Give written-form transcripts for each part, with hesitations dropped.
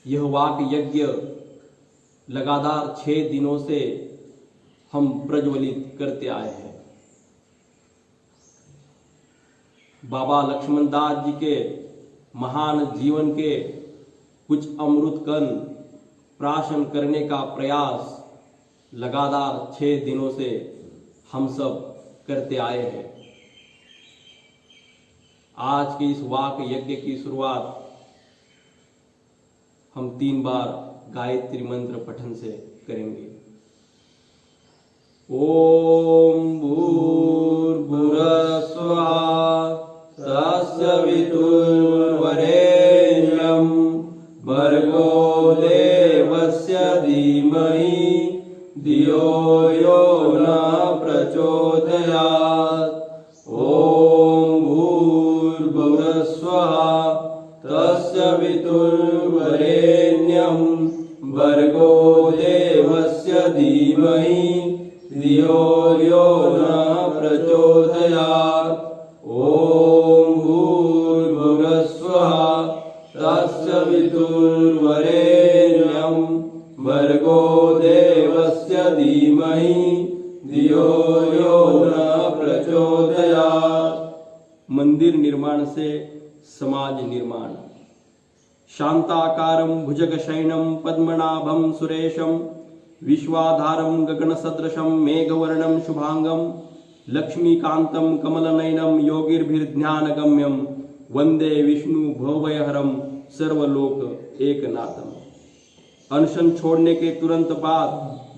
यह वाक यज्ञ लगातार 6 दिनों से हम प्रज्वलित करते आए हैं। बाबा लक्ष्मण दास जी के महान जीवन के कुछ अमृत कण प्राशन करने का प्रयास लगातार 6 दिनों से हम सब करते आए हैं। आज के इस वाक यज्ञ की शुरुआत हम 3 बार गायत्री मंत्र पठन से करेंगे। ओम भूर्भुवस्सुवः तत्सवितुर्वरेण्यं भर्गो देवस्य धीमहि धियो यो न प्रचोदयात्। ओम भूर्भुवस्सुवः तत्सवितुर्वरेण्यं भर्गो देवस्य धीमहि धियो यो न प्रचोदयात्। ओम भूर्भुवस्सुवः तत्सवितुर्वरेण्यं भर्गो देवस्य धीमहि धियो यो न प्रचोदयात्। मंदिर निर्माण से समाज निर्माण। शांताकारं भुजगशयनं पद्मनाभं सुरेशं विश्वाधारं गगनसदृशं मेघवर्णं शुभांगं लक्ष्मीकान्तं कमलनयनं योगिर्भिर्ध्यानगम्यं वंदे विष्णु भवभयहरं सर्वलोक एकनाथम। अनशन छोड़ने के तुरंत बाद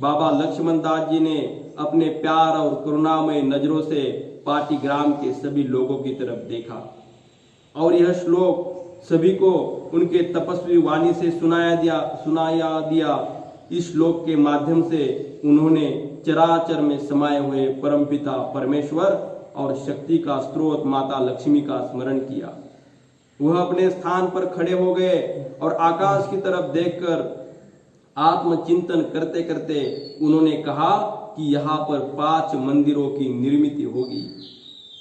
बाबा लक्ष्मण दास जी ने अपने प्यार और करुणामय नजरों से पाटी ग्राम के सभी लोगों की तरफ देखा और यह श्लोक सभी को उनके तपस्वी वाणी से सुनाया दिया। इस श्लोक के माध्यम से उन्होंने चराचर में समाये हुए परमपिता परमेश्वर और शक्ति का स्रोत माता लक्ष्मी का स्मरण किया। वह अपने स्थान पर खड़े हो गए और आकाश की तरफ देखकर आत्मचिंतन करते करते उन्होंने कहा कि यहाँ पर 5 मंदिरों की निर्मित होगी।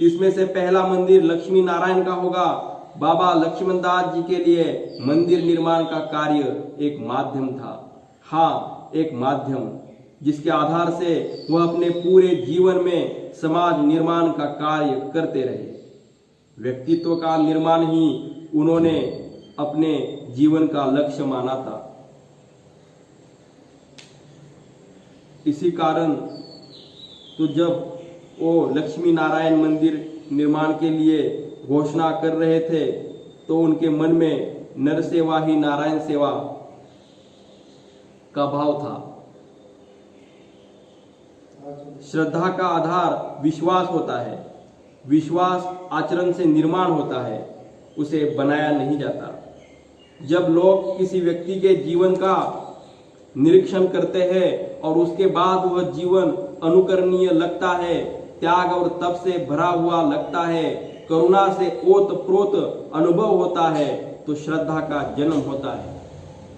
इसमें से पहला मंदिर लक्ष्मी नारायण का होगा। बाबा लक्ष्मण दास जी के लिए मंदिर निर्माण का कार्य एक माध्यम था। हाँ, एक माध्यम जिसके आधार से वह अपने पूरे जीवन में समाज निर्माण का कार्य करते रहे। व्यक्तित्व का निर्माण ही उन्होंने अपने जीवन का लक्ष्य माना था। इसी कारण तो जब वो लक्ष्मी नारायण मंदिर निर्माण के लिए घोषणा कर रहे थे तो उनके मन में नर सेवा ही नारायण सेवा का भाव था। श्रद्धा का आधार विश्वास होता है। विश्वास आचरण से निर्माण होता है, उसे बनाया नहीं जाता। जब लोग किसी व्यक्ति के जीवन का निरीक्षण करते हैं और उसके बाद वह जीवन अनुकरणीय लगता है, त्याग और तप से भरा हुआ लगता है, करुणा से ओतप्रोत अनुभव होता है, तो श्रद्धा का जन्म होता है।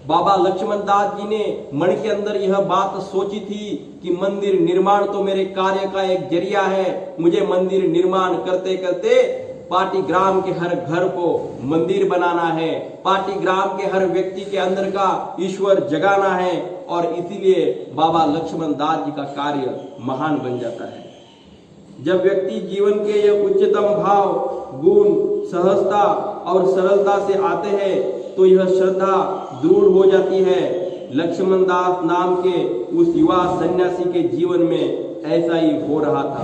बाबा लक्ष्मण दास जी ने मन के अंदर यह बात सोची थी कि मंदिर निर्माण तो मेरे कार्य का एक जरिया है। मुझे मंदिर निर्माण करते करते पाटी ग्राम के हर घर को मंदिर बनाना है, पाटी ग्राम के हर व्यक्ति के अंदर का ईश्वर जगाना है, और इसीलिए बाबा लक्ष्मण दास जी का कार्य महान बन जाता है। जब व्यक्ति जीवन के ये उच्चतम भाव, गुण, सहजता और सरलता से आते हैं तो यह श्रद्धा दृढ़ हो जाती है। लक्ष्मण दास नाम के उस युवा सन्यासी के जीवन में ऐसा ही हो रहा था।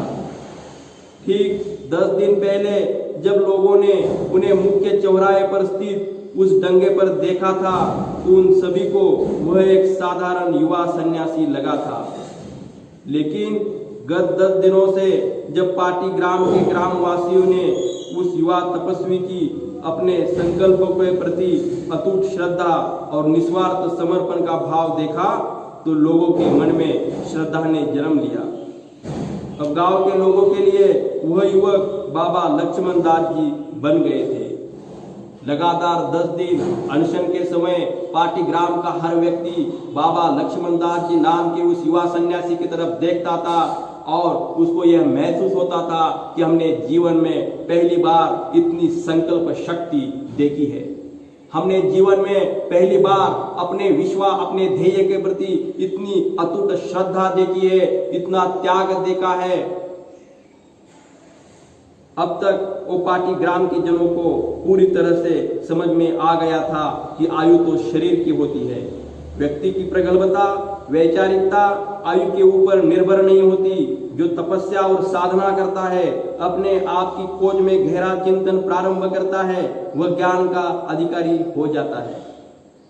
ठीक 10 दिन पहले जब लोगों ने उन्हें मुख्य चौराहे पर स्थित उस डंगे पर देखा था तो उन सभी को वह एक साधारण युवा सन्यासी लगा था। लेकिन गत 10 दिनों से जब पाटी ग्राम के ग्रामवासियों ने उस युवा तपस्वी की अपने संकल्पों के प्रति अटूट श्रद्धा और निस्वार्थ समर्पण का भाव देखा तो लोगों के मन में श्रद्धा ने जन्म लिया। अब गांव के लोगों के लिए वह युवक बाबा लक्ष्मण दास जी बन गए थे। लगातार 10 दिन अनशन के समय पाटी ग्राम का हर व्यक्ति बाबा लक्ष्मण दास जी नाम के उस युवा सन्यासी की तरफ देखता था और उसको यह महसूस होता था कि हमने जीवन में पहली बार इतनी संकल्प शक्ति देखी है। हमने जीवन में पहली बार अपने अपने ध्येय के प्रति इतनी अटूट श्रद्धा देखी है, इतना त्याग देखा है। अब तक वो पाटी ग्राम के जनों को पूरी तरह से समझ में आ गया था कि आयु तो शरीर की होती है। व्यक्ति की प्रगल्भता, वैचारिकता आयु के ऊपर निर्भर नहीं होती। जो तपस्या और साधना करता है, अपने आप की खोज में गहरा चिंतन प्रारंभ करता है, वह ज्ञान का अधिकारी हो जाता है।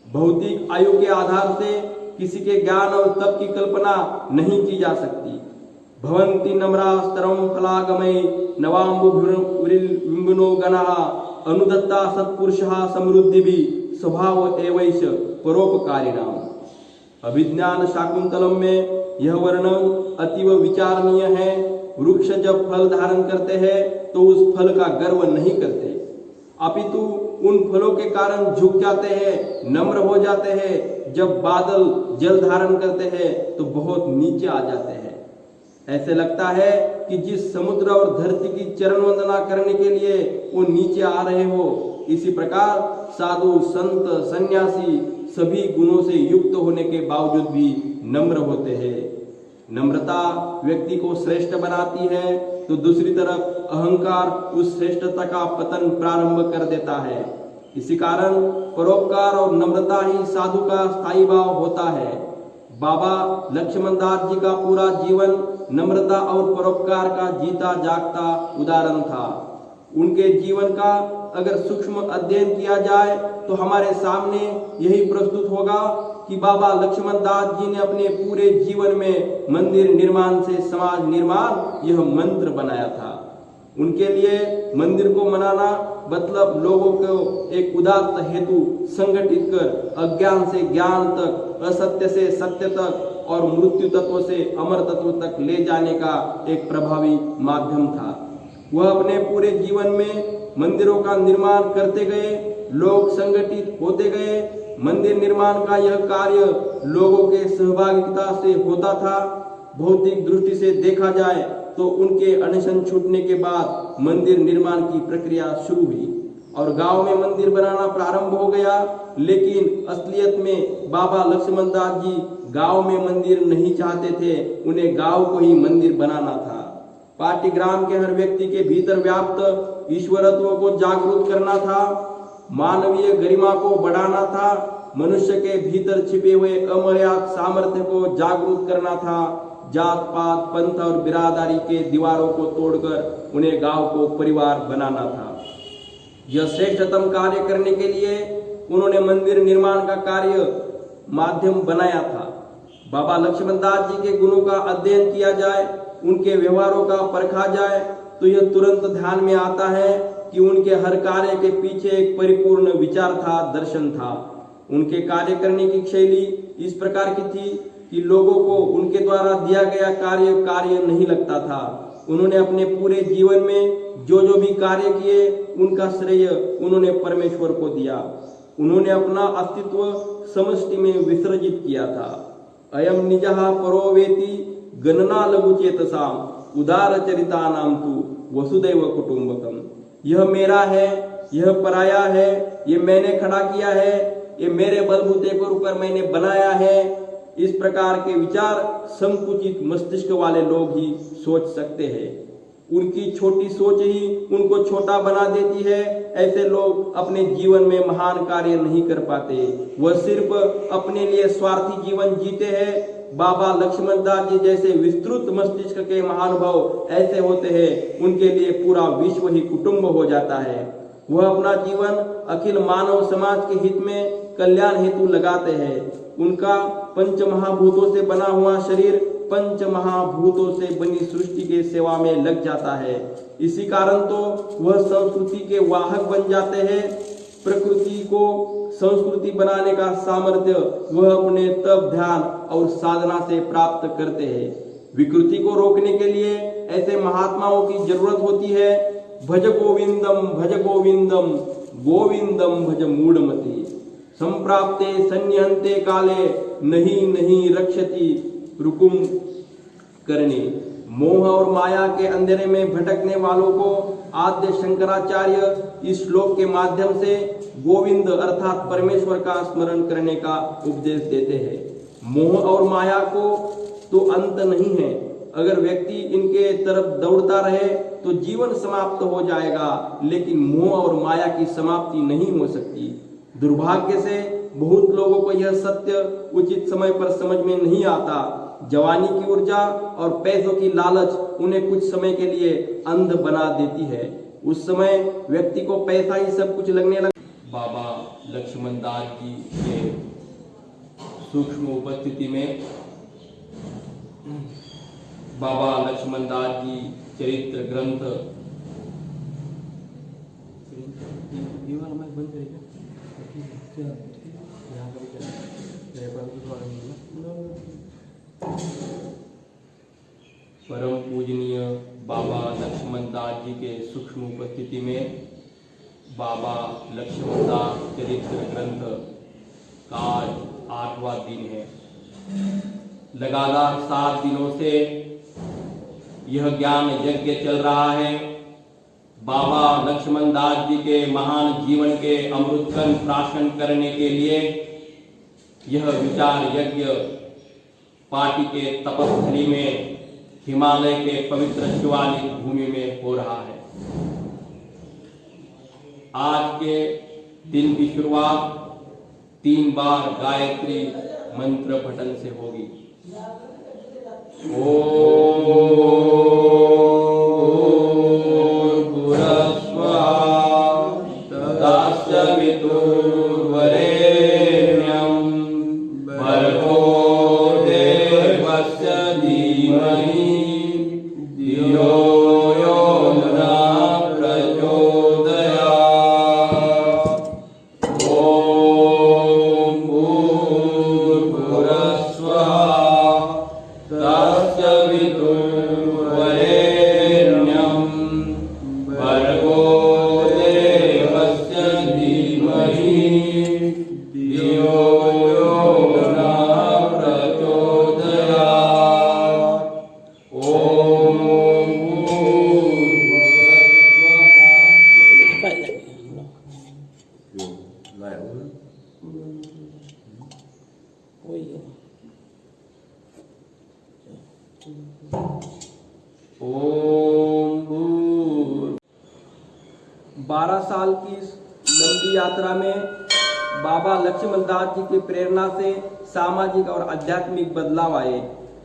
भौतिक आयु के आधार से किसी के ज्ञान और तप की कल्पना नहीं की जा सकती। भवन्ति नम्रास्तरम फलागमय नवाम्बुभिर्विम्बुनो गणः अनुदत्ता सत्पुरुषः समृद्धिभि स्वभाव एवैष परोपकारिणाम। अभिज्ञान शाकुंतलम में यह वर्णन अतीव विचारणीय है। वृक्ष जब फल धारण करते हैं तो उस फल का गर्व नहीं करते, अपितु उन फलों के कारण झुक जाते हैं, नम्र हो जाते हैं। जब बादल जल धारण करते हैं तो बहुत नीचे आ जाते हैं। ऐसे लगता है कि जिस समुद्र और धरती की चरण वंदना करने के लिए वो नीचे आ रहे हो। इसी प्रकार साधु, संत, सन्यासी सभी गुणों से युक्त होने के बावजूद भी नम्र होते हैं। नम्रता व्यक्ति को श्रेष्ठ बनाती है, तो दूसरी तरफ अहंकार उस श्रेष्ठता का पतन प्रारंभ कर देता है। इसी कारण परोपकार और नम्रता ही साधु का स्थायी भाव होता है। बाबा लक्ष्मण दास जी का पूरा जीवन नम्रता और परोपकार का जीता जागता उदाहरण था। उनके जीवन का अगर सूक्ष्म अध्ययन किया जाए तो हमारे सामने यही प्रस्तुत होगा कि बाबा लक्ष्मण दास जी ने अपने पूरे जीवन में मंदिर निर्माण से समाज निर्माण यह मंत्र बनाया था। उनके लिए मंदिर को मनाना मतलब लोगों को एक उदात्त हेतु संगठित कर अज्ञान से ज्ञान तक, असत्य से सत्य तक और मृत्यु तत्व से अमर तत्व तक ले जाने का एक प्रभावी माध्यम था। वह अपने पूरे जीवन में मंदिरों का निर्माण करते गए, लोग संगठित होते गए। मंदिर निर्माण का यह कार्य लोगों के सहभागिता से होता था। भौतिक दृष्टि से देखा जाए तो उनके अनशन छूटने के बाद मंदिर निर्माण की प्रक्रिया शुरू हुई और गांव में मंदिर बनाना प्रारंभ हो गया। लेकिन असलियत में बाबा लक्ष्मण दास जी गांव में मंदिर नहीं चाहते थे, उन्हें गांव को ही मंदिर बनाना था। पाटीग्राम के हर व्यक्ति के भीतर व्याप्त ईश्वरत्व को जागरूक करना था, मानवीय गरिमा को बढ़ाना था, मनुष्य के भीतर छिपे हुए अमर्याद सामर्थ्य को जागरूक करना था। जात पात, पंथ और बिरादरी के दीवारों को तोड़कर उन्हें गांव को परिवार बनाना था। यह श्रेष्ठतम कार्य करने के लिए उन्होंने मंदिर निर्माण का कार्य माध्यम बनाया था। बाबा लक्ष्मण दास जी के गुणों का अध्ययन किया जाए, उनके व्यवहारों का परखा जाए तो यह तुरंत ध्यान में आता है कि उनके हर कार्य के पीछे एक परिपूर्ण विचार था, दर्शन था। उनके कार्य करने की शैली इस प्रकार की थी कि लोगों को उनके द्वारा दिया गया कार्य नहीं लगता था। उन्होंने अपने पूरे जीवन में जो भी कार्य किए उनका श्रेय उन्होंने परमेश्वर को दिया। उन्होंने अपना अस्तित्व समष्टि में विसर्जित किया था। अयम निजः परो वेति गणना लघु चेतसाम उदार चरिता नाम तु वसुदैव कुटुंबकम। यह मेरा है, यह पराया है, ये मैंने खड़ा किया है, ये मेरे बलबूते के ऊपर मैंने बनाया है। इस प्रकार के विचार संकुचित मस्तिष्क वाले लोग ही सोच सकते हैं। उनकी छोटी सोच ही उनको छोटा बना देती है। ऐसे लोग अपने जीवन में महान कार्य नहीं कर पाते, वह सिर्फ अपने लिए स्वार्थी जीवन जीते हैं। बाबा लक्ष्मण दास जी जैसे विस्तृत मस्तिष्क के महानुभाव ऐसे होते हैं, उनके लिए पूरा विश्व ही कुटुंब हो जाता है। वह अपना जीवन अखिल मानव समाज के हित में कल्याण हेतु लगाते हैं। उनका पंच महाभूतों से बना हुआ शरीर पंच महाभूतों से बनी सृष्टि के सेवा में लग जाता है। इसी कारण तो वह संस्कृति के वाहक बन जाते हैं। प्रकृति को संस्कृति बनाने का सामर्थ्य वह अपने तप, ध्यान और साधना से प्राप्त करते हैं। विकृति को रोकने के लिए ऐसे महात्माओं की जरूरत होती है। भज गोविंदम गोविंदम भज मूढ़मति संप्राप्ते सन्निहंते काले नहीं रक्षति रुकुम करने। मोह और माया के अंधेरे में भटकने वालों को आद्य शंकराचार्य इस श्लोक के माध्यम से गोविंद अर्थात परमेश्वर का स्मरण करने का उपदेश देते हैं। मोह और माया को तो अंत नहीं है, अगर व्यक्ति इनके तरफ दौड़ता रहे तो जीवन समाप्त हो जाएगा, लेकिन मोह और माया की समाप्ति नहीं हो सकती। दुर्भाग्य से बहुत लोगों को यह सत्य उचित समय पर समझ में नहीं आता। जवानी की ऊर्जा और पैसों की लालच उन्हें कुछ समय के लिए अंध बना देती है। उस समय व्यक्ति को पैसा ही सब कुछ लगने लगा। बाबा लक्ष्मण दास जी के सूक्ष्म उपस्थिति में बाबा लक्ष्मण दास जी चरित्र ग्रंथ परम पूजनीय बाबा लक्ष्मण दास जी के सूक्ष्म उपस्थिति में बाबा लक्ष्मण दास चरित्र ग्रंथ का आज 8वां दिन है। लगातार 7 दिनों से यह ज्ञान यज्ञ चल रहा है। बाबा लक्ष्मण दास जी के महान जीवन के अमृतकण प्राशन करने के लिए यह विचार यज्ञ पार्टी के तपस्थली में हिमालय के पवित्र शिवालिक भूमि में हो रहा है। आज के दिन की शुरुआत 3 बार गायत्री मंत्र पठन से होगी। ओम 12 साल की लंबी यात्रा में बाबा लक्ष्मण दास जी की प्रेरणा से सामाजिक और आध्यात्मिक बदलाव आए।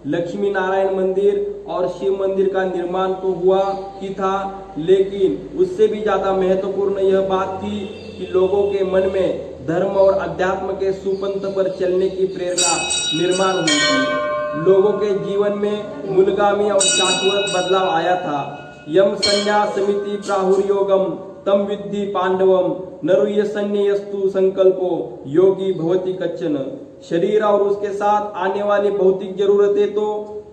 लक्ष्मी नारायण मंदिर और शिव मंदिर का निर्माण तो हुआ ही था, लेकिन उससे भी ज्यादा महत्वपूर्ण यह बात थी कि लोगों के मन में धर्म और अध्यात्म के सुपंथ पर चलने की प्रेरणा निर्माण हुई थी। लोगों के जीवन में मूलगामी और शाश्वत बदलाव आया था। यम संन्यास समिति प्राहुर्योगम तम विद्धि पांडवम नरुय संन्यस्तु संकल्पो योगी भवति कच्चन। शरीर और उसके साथ आने वाली भौतिक जरूरतें तो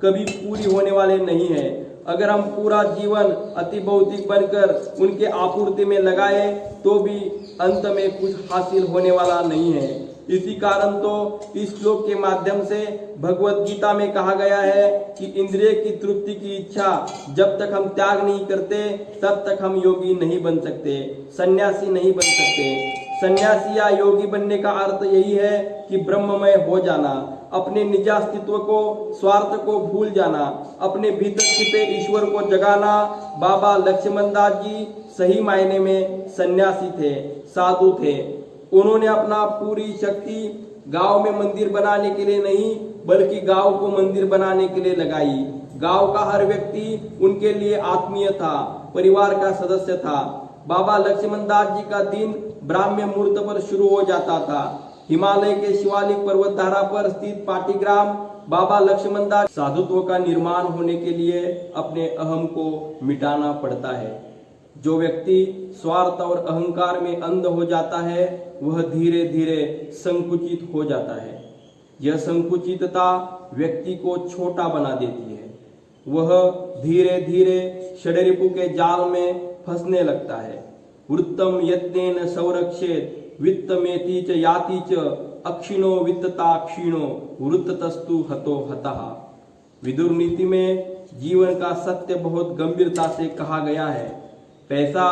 कभी पूरी होने वाले नहीं है। अगर हम पूरा जीवन अति भौतिक बनकर उनके आपूर्ति में लगाए तो भी अंत में कुछ हासिल होने वाला नहीं है। इसी कारण तो इस श्लोक के माध्यम से भगवत गीता में कहा गया है कि इंद्रिय की तृप्ति की इच्छा जब तक हम त्याग नहीं करते तब तक हम योगी नहीं बन सकते, सन्यासी नहीं बन सकते। सन्यासी या योगी बनने का अर्थ यही है कि ब्रह्ममय हो जाना, अपने निज अस्तित्व को, स्वार्थ को भूल जाना, अपने भीतर छिपे ईश्वर को जगाना। बाबा लक्ष्मण दास जी सही मायने में सन्यासी थे, साधु थे। उन्होंने अपना पूरी शक्ति गांव में मंदिर बनाने के लिए नहीं बल्कि गांव को मंदिर बनाने के लिए लगाई। गांव का हर व्यक्ति उनके लिए आत्मीय था, परिवार का सदस्य था। बाबा लक्ष्मण दास जी का दिन ब्राह्म्य मुहूर्त पर शुरू हो जाता था। हिमालय के शिवालिक पर्वतधारा पर स्थित पाटीग्राम बाबा लक्ष्मण दास साधुत्व का निर्माण होने के लिए अपने अहम को मिटाना पड़ता है। जो व्यक्ति स्वार्थ और अहंकार में अंध हो जाता है वह धीरे धीरे संकुचित हो जाता है। यह संकुचितता व्यक्ति को छोटा बना देती है। वह धीरे धीरे षड्रिपु के जाल में फंसने लगता है। वृत्तम यत्नेन संरक्षेत वित्तमेति च याति च अक्षिणो वित्तता क्षीणो वृत्ततस्तु हतो हतः। विदुर नीति में जीवन का सत्य बहुत गंभीरता से कहा गया है। पैसा,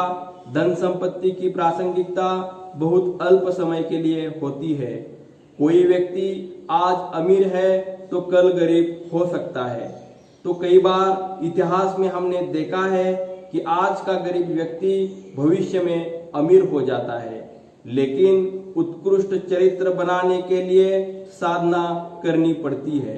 धन संपत्ति की प्रासंगिकता बहुत अल्प समय के लिए होती है। कोई व्यक्ति आज अमीर है तो कल गरीब हो सकता है। तो कई बार इतिहास में हमने देखा है कि आज का गरीब व्यक्ति भविष्य में अमीर हो जाता है। लेकिन उत्कृष्ट चरित्र बनाने के लिए साधना करनी पड़ती है,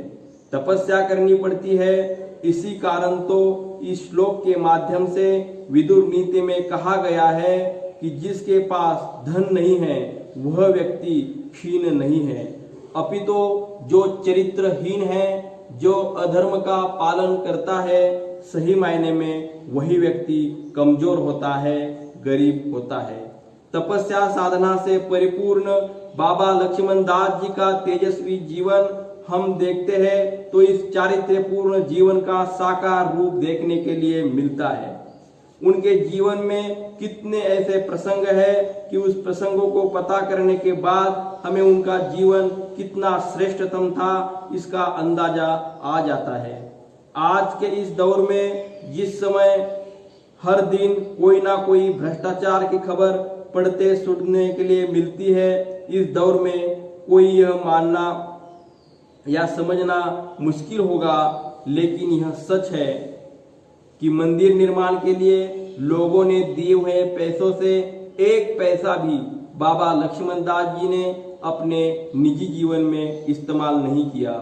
तपस्या करनी पड़ती है। इसी कारण तो इस श्लोक के माध्यम से विदुर नीति में कहा गया है कि जिसके पास धन नहीं है वह व्यक्ति क्षीण नहीं है, अपितु जो चरित्रहीन है, जो अधर्म का पालन करता है, सही मायने में वही व्यक्ति कमजोर होता है, गरीब होता है। तपस्या साधना से परिपूर्ण बाबा लक्ष्मण दास जी का तेजस्वी जीवन हम देखते हैं तो इस चारित्र्यपूर्ण जीवन का साकार रूप देखने के लिए मिलता है। उनके जीवन में कितने ऐसे प्रसंग है कि उस प्रसंगों को पता करने के बाद हमें उनका जीवन कितना श्रेष्ठतम था इसका अंदाजा आ जाता है। आज के इस दौर में जिस समय हर दिन कोई ना कोई भ्रष्टाचार की खबर पढ़ते सुनने के लिए मिलती है, इस दौर में कोई यह मानना या समझना मुश्किल होगा, लेकिन यह सच है कि मंदिर निर्माण के लिए लोगों ने दिए हुए पैसों से एक पैसा भी बाबा लक्ष्मण दास जी ने अपने निजी जीवन में इस्तेमाल नहीं किया।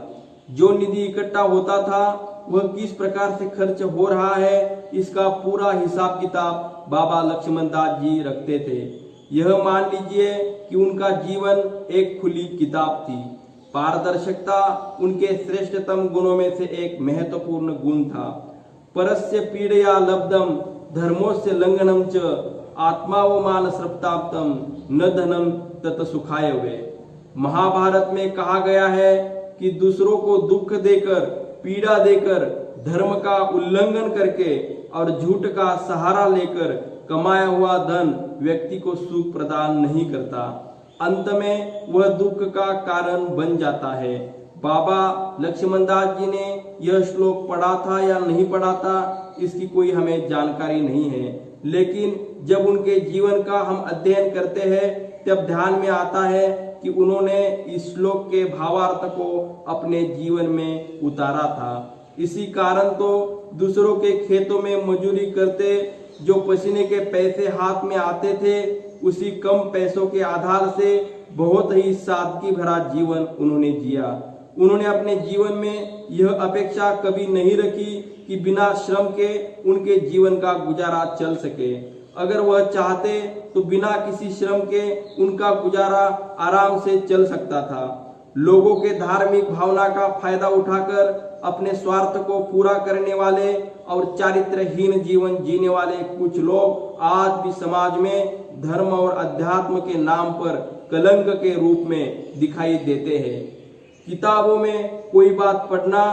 जो निधि इकट्ठा होता था वह किस प्रकार से खर्च हो रहा है इसका पूरा हिसाब किताब बाबा लक्ष्मण दास जी रखते थे। यह मान लीजिए कि उनका जीवन एक खुली किताब थी। पारदर्शिता उनके श्रेष्ठतम गुणों में से एक महत्वपूर्ण गुण था। परस्य पीड़या लब्धम धर्मोस्य लंघनम च आत्मावमान श्रप्ताप्तम न धनम तत सुखाय वे। महाभारत में कहा गया है कि दूसरों को दुख देकर, पीड़ा देकर, धर्म का उल्लंघन करके और झूठ का सहारा लेकर कमाया हुआ धन व्यक्ति को सुख प्रदान नहीं करता, अंत में वह दुख का कारण बन जाता है। बाबा लक्ष्मण दास जी ने यह श्लोक पढ़ा था या नहीं पढ़ा था इसकी कोई हमें जानकारी नहीं है, लेकिन जब उनके जीवन का हम अध्ययन करते हैं तब ध्यान में आता है कि उन्होंने इस श्लोक के भावार्थ को अपने जीवन में उतारा था। इसी कारण तो दूसरों के खेतों में मजूरी करते जो पसीने के पैसे हाथ में आते थे, उसी कम पैसों के आधार से बहुत ही सादगी भरा जीवन उन्होंने जिया। उन्होंने अपने जीवन में यह अपेक्षा कभी नहीं रखी कि बिना श्रम के उनके जीवन का गुजारा चल सके। अगर वह चाहते तो बिना किसी श्रम के उनका गुजारा आराम से चल सकता था। लोगों के धार्मिक भावना का फायदा उठाकर अपने स्वार्थ को पूरा करने वाले और चारित्रहीन जीवन जीने वाले कुछ लोग आज भी समाज में धर्म और अध्यात्म के नाम पर कलंक के रूप में दिखाई देते हैं। किताबों में कोई बात पढ़ना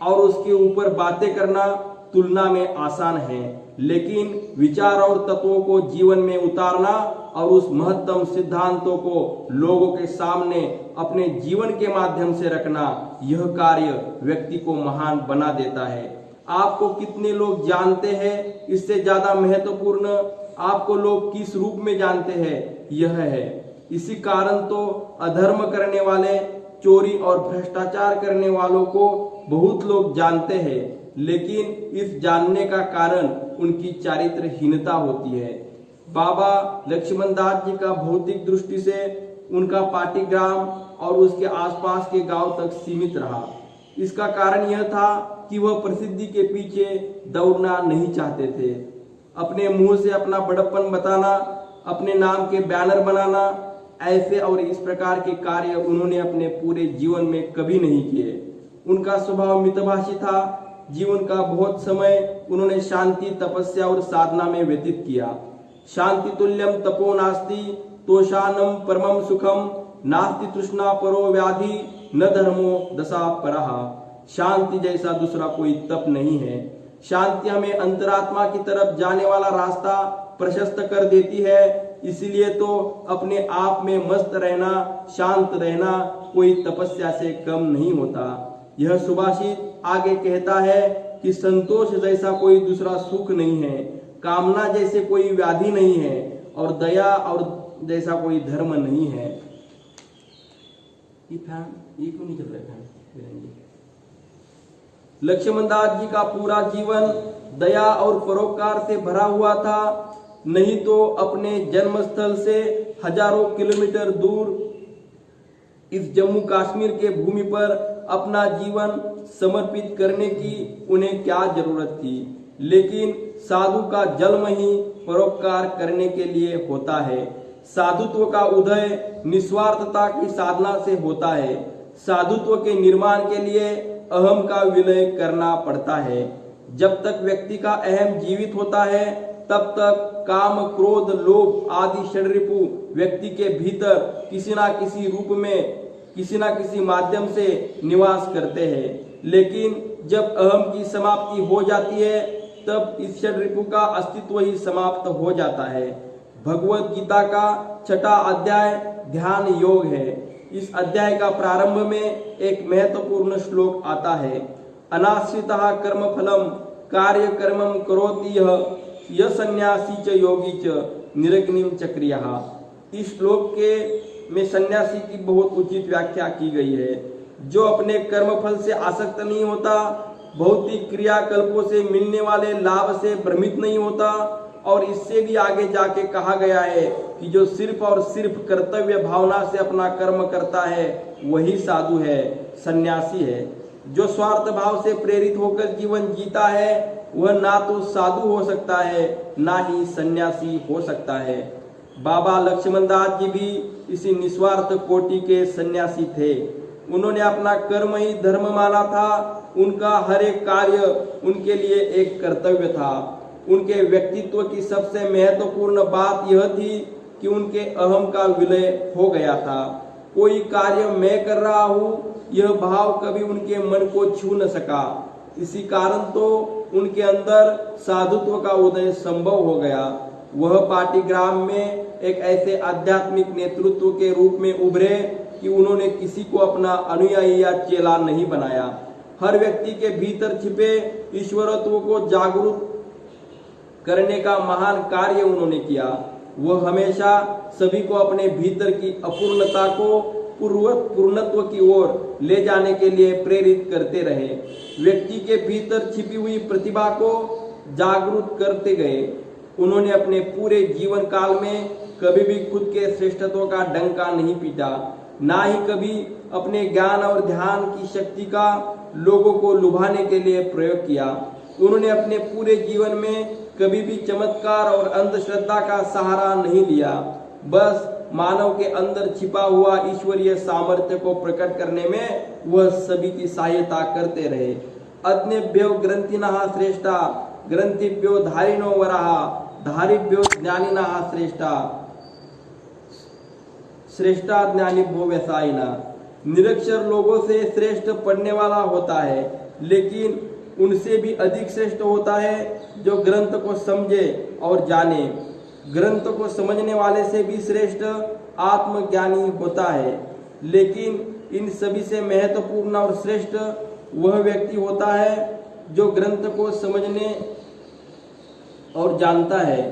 और उसके ऊपर बातें करना तुलना में आसान है, लेकिन विचार और तत्वों को जीवन में उतारना और उस महत्तम सिद्धांतों को लोगों के सामने अपने जीवन के माध्यम से रखना, यह कार्य व्यक्ति को महान बना देता है। आपको कितने लोग जानते हैं इससे ज्यादा महत्वपूर्ण आपको लोग किस रूप में जानते हैं यह है। इसी कारण तो अधर्म करने वाले, चोरी और भ्रष्टाचार करने वालों को बहुत लोग जानते हैं, लेकिन इस जानने का कारण उनकी चारित्रहीनता होती है। बाबा लक्ष्मण दास जी का भौतिक दृष्टि से उनका पाटीग्राम और उसके आसपास के गांव तक सीमित रहा। इसका कारण यह था कि वह प्रसिद्धि के पीछे दौड़ना नहीं चाहते थे। अपने मुंह से अपना बड़प्पन बताना, अपने नाम के बैनर बनाना, ऐसे और इस प्रकार के कार्य उन्होंने अपने पूरे जीवन में कभी नहीं किए। उनका स्वभाव मितभाषी था। जीवन का बहुत समय उन्होंने शांति, तपस्या और साधना में व्यतीत किया। शांति तुल्यम तपो नास्ति तोषानम परमम सुखम नास्ति तृष्णा परो व्याधि न धर्मो दशा परहा। शांति जैसा दूसरा कोई तप नहीं है। शांति हमें अंतरात्मा की तरफ जाने वाला रास्ता प्रशस्त कर देती है। इसलिए तो अपने आप में मस्त रहना, शांत रहना कोई तपस्या से कम नहीं होता। यह सुभाषित आगे कहता है कि संतोष जैसा कोई दूसरा सुख नहीं है, कामना जैसे कोई व्याधि नहीं है और दया और जैसा कोई धर्म नहीं है। ये क्यों नहीं चल रहा है? लक्ष्मण दास जी का पूरा जीवन दया और परोपकार से भरा हुआ था, नहीं तो अपने जन्मस्थल से हजारों किलोमीटर दूर इस जम्मू कश्मीर के भूमि पर अपना जीवन समर्पित करने की उन्हें क्या जरूरत थी। लेकिन साधु का जन्म ही परोपकार करने के लिए होता है। साधुत्व का उदय निस्वार्थता की साधना से होता है। साधुत्व के निर्माण के लिए अहम का विलय करना पड़ता है। जब तक व्यक्ति का अहम जीवित होता है तब तक काम, क्रोध, लोभ आदि षड्रिपु व्यक्ति के भीतर किसी ना किसी रूप में, किसी ना किसी माध्यम से निवास करते हैं। लेकिन जब अहम की समाप्ति हो जाती है तब इस षड्रिपु का अस्तित्व ही समाप्त हो जाता है। भगवत गीता का 6वां अध्याय ध्यान योग है। इस अध्याय का प्रारंभ में एक महत्वपूर्ण श्लोक आता है, अनाश्रितः कर्म फलम कार्य कर्मम करोति यह सन्यासी च योगी च निरग्निम चक्रियः। इस श्लोक के में सन्यासी की बहुत उचित व्याख्या की गई है, जो अपने कर्मफल से आसक्त नहीं होता, भौतिक क्रियाकल्पों से मिलने वाले लाभ से भ्रमित नहीं होता, और इससे भी आगे जाके कहा गया है कि जो सिर्फ और सिर्फ कर्तव्य भावना से अपना कर्म करता है वही साधु है, सन्यासी है। जो स्वार्थ भाव से प्रेरित होकर जीवन जीता है वह ना तो साधु हो सकता है ना ही सन्यासी हो सकता है। बाबा लक्ष्मण दास जी भी इसी निस्वार्थ कोटि के सन्यासी थे। उन्होंने अपना कर्म ही धर्म माना था। उनका हर एक कार्य उनके लिए एक कर्तव्य था। उनके व्यक्तित्व की सबसे महत्वपूर्ण बात यह थी कि उनके अहम का विलय हो गया था। कोई कार्य मैं कर रहा हूँ यह भाव कभी उनके मन को छू न सका। इसी कारण तो उनके अंदर साधुत्व का उदय संभव हो गया। वह पाटीग्राम में एक ऐसे आध्यात्मिक नेतृत्व के रूप में उभरे कि उन्होंने किसी को अपना अनुयायी या चेला नहीं बनाया। हर व्यक्ति के भीतर छिपे ईश्वरत्व को जागरूक करने का महान कार्य उन्होंने किया। वह हमेशा सभी को अपने भीतर की अपूर्णता को पूर्णत्व की ओर ले जाने के लिए प्रेरित करते रहे। व्यक्ति के भीतर छिपी हुई प्रतिभा को जागरूक करते गए। उन्होंने अपने पूरे जीवन काल में कभी भी खुद के श्रेष्ठत्व का डंका नहीं पीटा, ना ही कभी अपने ज्ञान और ध्यान की शक्ति का लोगों को लुभाने के लिए प्रयोग किया। उन्होंने अपने पूरे जीवन में कभी भी चमत्कार और अंधश्रद्धा का सहारा नहीं लिया। बस मानव के अंदर छिपा हुआ ईश्वरीय सामर्थ्य को प्रकट करने में वह सभी की सहायता करते रहे। अज्ञेभ्यो ग्रंथिनः श्रेष्ठा ग्रंथिभ्यो धारिणो वरः धारिभ्यो ज्ञानिनः श्रेष्ठा श्रेष्ठा ज्ञानिभ्यो व्यवसायिनः। निरक्षर लोगों से श्रेष्ठ पढ़ने वाला होता है, लेकिन उनसे भी अधिक श्रेष्ठ होता है जो ग्रंथ को समझे और जाने। ग्रंथ को समझने वाले से भी श्रेष्ठ आत्मज्ञानी होता है, लेकिन इन सभी से महत्वपूर्ण और श्रेष्ठ वह व्यक्ति होता है जो ग्रंथ को समझने और जानता है।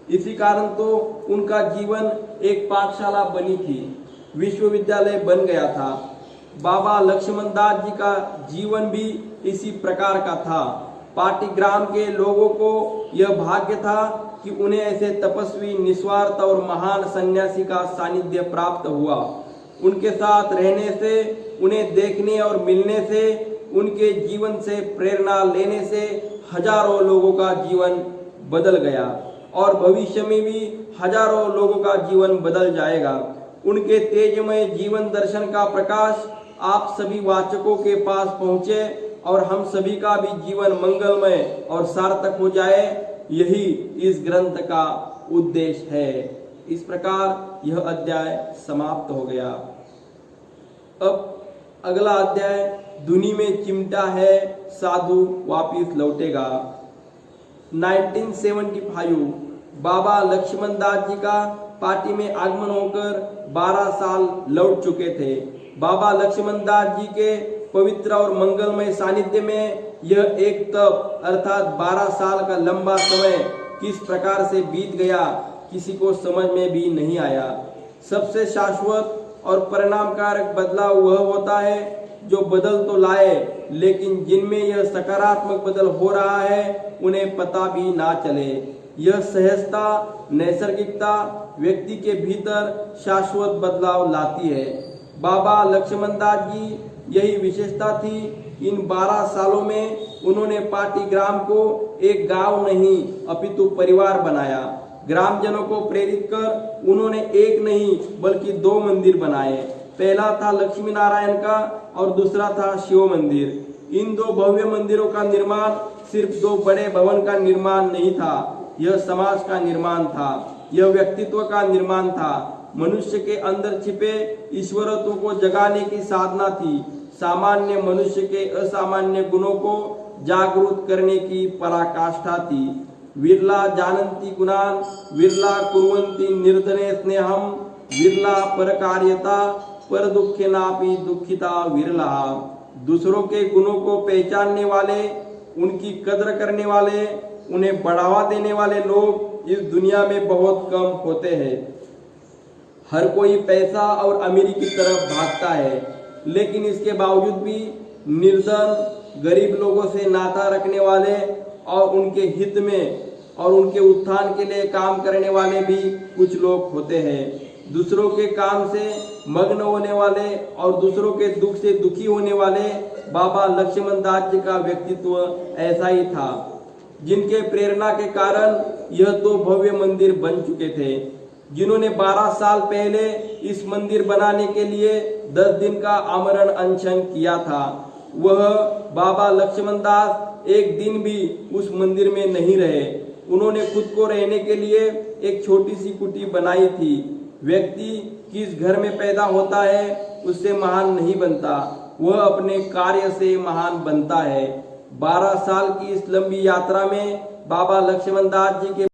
इसी कारण तो उनका जीवन एक पाठशाला बनी थी, विश्वविद्यालय बन गया था। बाबा लक्ष्मण दास जी का जीवन भी इसी प्रकार का था। पाटीग्राम के लोगों को यह भाग्य था कि उन्हें ऐसे तपस्वी, निस्वार्थ और महान सन्यासी का सानिध्य प्राप्त हुआ। उनके साथ रहने से, उन्हें देखने और मिलने से, उनके जीवन से प्रेरणा लेने से हजारों लोगों का जीवन बदल गया और भविष्य में भी हजारों लोगों का जीवन बदल जाएगा। उनके तेजमय जीवन दर्शन का प्रकाश आप सभी वाचकों के पास पहुंचे और हम सभी का भी जीवन मंगलमय और सार्थक हो जाए, यही इस ग्रंथ का उद्देश्य है। इस प्रकार यह अध्याय समाप्त हो गया। अब अगला अध्याय दुनी में चिमटा है, साधु वापिस लौटेगा। 1975 बाबा लक्ष्मण दास जी का पार्टी में आगमन होकर 12 साल लौट चुके थे। बाबा लक्ष्मण दास जी के पवित्र और मंगलमय सानिध्य में यह एक तप अर्थात 12 साल का लंबा समय किस प्रकार से बीत गया किसी को समझ में भी नहीं आया। सबसे शाश्वत और परिणामकारक बदलाव वह होता है जो बदल तो लाए लेकिन जिनमें यह सकारात्मक बदल हो रहा है उन्हें पता भी ना चले। यह सहजता, नैसर्गिकता व्यक्ति के भीतर शाश्वत बदलाव लाती है। बाबा लक्ष्मण दास जी यही विशेषता थी। इन 12 सालों में उन्होंने पाटीग्राम को एक गांव नहीं अपितु परिवार बनाया। ग्रामजनों को प्रेरित कर उन्होंने एक नहीं बल्कि 2 मंदिर बनाए। पहला था लक्ष्मी नारायण का और दूसरा था शिव मंदिर। इन 2 भव्य मंदिरों का निर्माण सिर्फ 2 बड़े भवन का निर्माण नहीं था, यह समाज का निर्माण था, यह व्यक्तित्व का निर्माण था, मनुष्य के अंदर छिपे ईश्वरत्व को जगाने की साधना थी, सामान्य मनुष्य के असामान्य गुणों को जागरूक करने की पराकाष्ठा थी। विरला जानन्ति गुणान विरला कुर्वन्ति निर्धने स्नेहम विरला परकार्यता पर दुखेनापि दुखिता विरला। दूसरों के गुणों को पहचानने वाले, उनकी कदर करने वाले, उन्हें बढ़ावा देने वाले लोग इस दुनिया में बहुत कम होते हैं। हर कोई पैसा और अमीरी की तरफ भागता है, लेकिन इसके बावजूद भी निर्धन गरीब लोगों से नाता रखने वाले और उनके हित में और उनके उत्थान के लिए काम करने वाले भी कुछ लोग होते हैं। दूसरों के काम से मग्न होने वाले और दूसरों के दुख से दुखी होने वाले बाबा लक्ष्मण दास जी का व्यक्तित्व ऐसा ही था, जिनके प्रेरणा के कारण यह 2 भव्य मंदिर बन चुके थे। जिन्होंने 12 साल पहले इस मंदिर बनाने के लिए 10 दिन का आमरण अनशन किया था, वह बाबा लक्ष्मण दास एक दिन भी उस मंदिर में नहीं रहे। उन्होंने खुद को रहने के लिए एक छोटी सी कुटी बनाई थी। व्यक्ति किस घर में पैदा होता है उससे महान नहीं बनता, वह अपने कार्य से महान बनता है। 12 साल की इस लंबी यात्रा में बाबा लक्ष्मण दास जी के